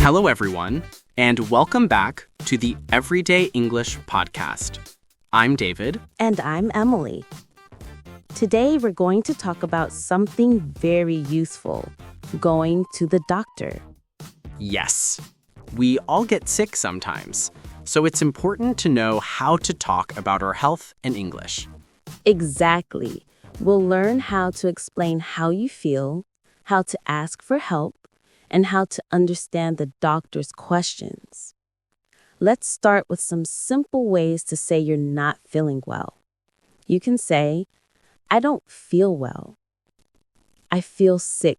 Hello, everyone, and welcome back to the Everyday English Podcast. I'm David. And I'm Emily. Today, we're going to talk about something very useful, going to the doctor. Yes, we all get sick sometimes, so it's important to know how to talk about our health in English. Exactly. We'll learn how to explain how you feel, how to ask for help, and how to understand the doctor's questions. Let's start with some simple ways to say you're not feeling well. You can say, I don't feel well. I feel sick.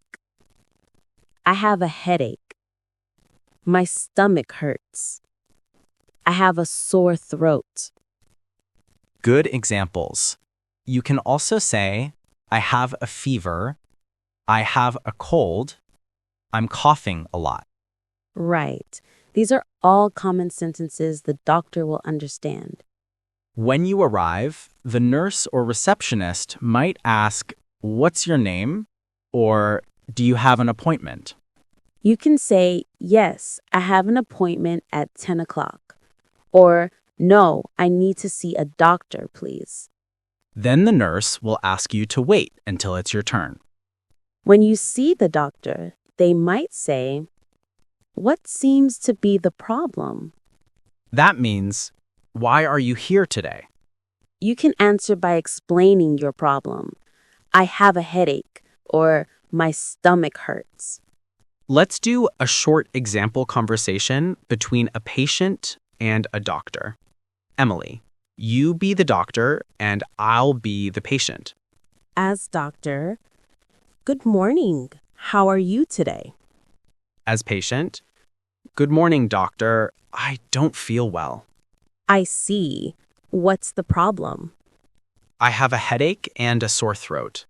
I have a headache. My stomach hurts. I have a sore throat. Good examples. You can also say, I have a fever. I have a cold. I'm coughing a lot. Right. These are all common sentences the doctor will understand. When you arrive, the nurse or receptionist might ask, what's your name? Or do you have an appointment? You can say, yes, I have an appointment at 10 o'clock. Or, no, I need to see a doctor, please. Then the nurse will ask you to wait until it's your turn. When you see the doctor, they might say, what seems to be the problem? That means, why are you here today? You can answer by explaining your problem. I have a headache, or my stomach hurts. Let's do a short example conversation between a patient and a doctor. Emily, you be the doctor and I'll be the patient. As doctor, good morning. How are you today? As patient, good morning, doctor. I don't feel well. I see. What's the problem? I have a headache and a sore throat.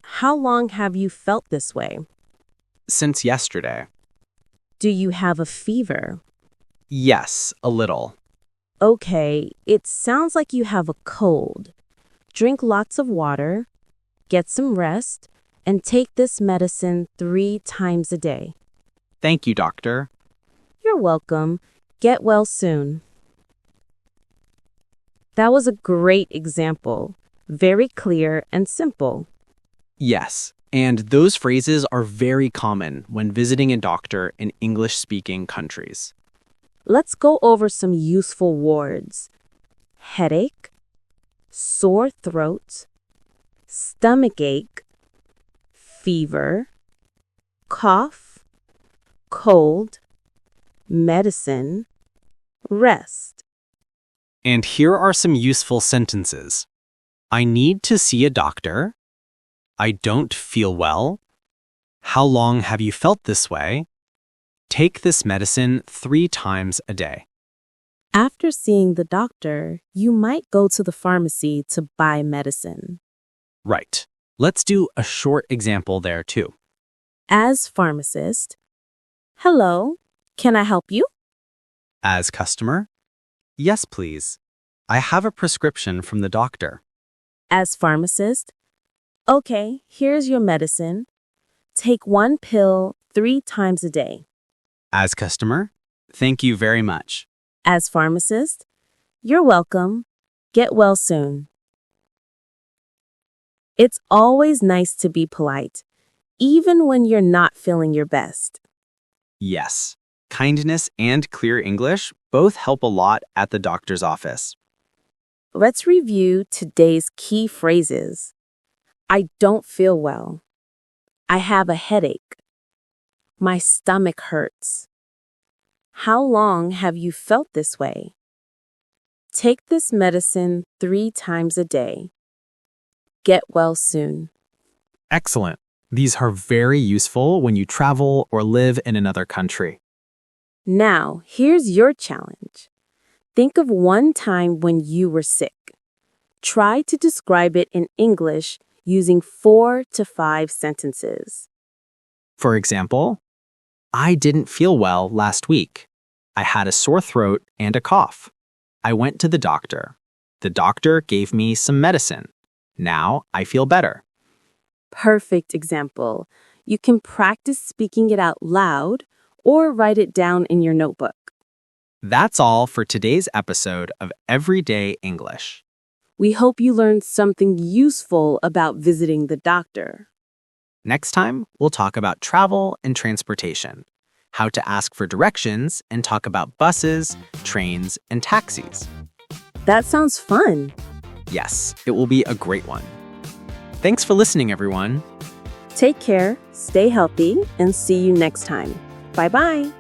How long have you felt this way? Since yesterday. Do you have a fever? Yes, a little. Okay, it sounds like you have a cold. Drink lots of water, get some rest, and take this medicine 3 times a day. Thank you, doctor. You're welcome. Get well soon. That was a great example. Very clear and simple. Yes, and those phrases are very common when visiting a doctor in English-speaking countries. Let's go over some useful words. Headache, sore throat, stomachache, fever, cough, cold, medicine, rest. And here are some useful sentences. I need to see a doctor. I don't feel well. How long have you felt this way? Take this medicine 3 times a day. After seeing the doctor, you might go to the pharmacy to buy medicine. Right. Let's do a short example there too. As pharmacist, hello, can I help you? As customer, yes, please. I have a prescription from the doctor. As pharmacist, okay, here's your medicine. Take 1 pill 3 times a day. As customer, thank you very much. As pharmacist, you're welcome. Get well soon. It's always nice to be polite, even when you're not feeling your best. Yes, kindness and clear English both help a lot at the doctor's office. Let's review today's key phrases. I don't feel well. I have a headache. My stomach hurts. How long have you felt this way? Take this medicine 3 times a day. Get well soon. Excellent. These are very useful when you travel or live in another country. Now, here's your challenge. Think of one time when you were sick. Try to describe it in English using 4 to 5 sentences. For example, I didn't feel well last week. I had a sore throat and a cough. I went to the doctor. The doctor gave me some medicine. Now I feel better. Perfect example. You can practice speaking it out loud or write it down in your notebook. That's all for today's episode of Everyday English. We hope you learned something useful about visiting the doctor. Next time, we'll talk about travel and transportation, how to ask for directions, and talk about buses, trains, and taxis. That sounds fun. Yes, it will be a great one. Thanks for listening, everyone. Take care, stay healthy, and see you next time. Bye-bye.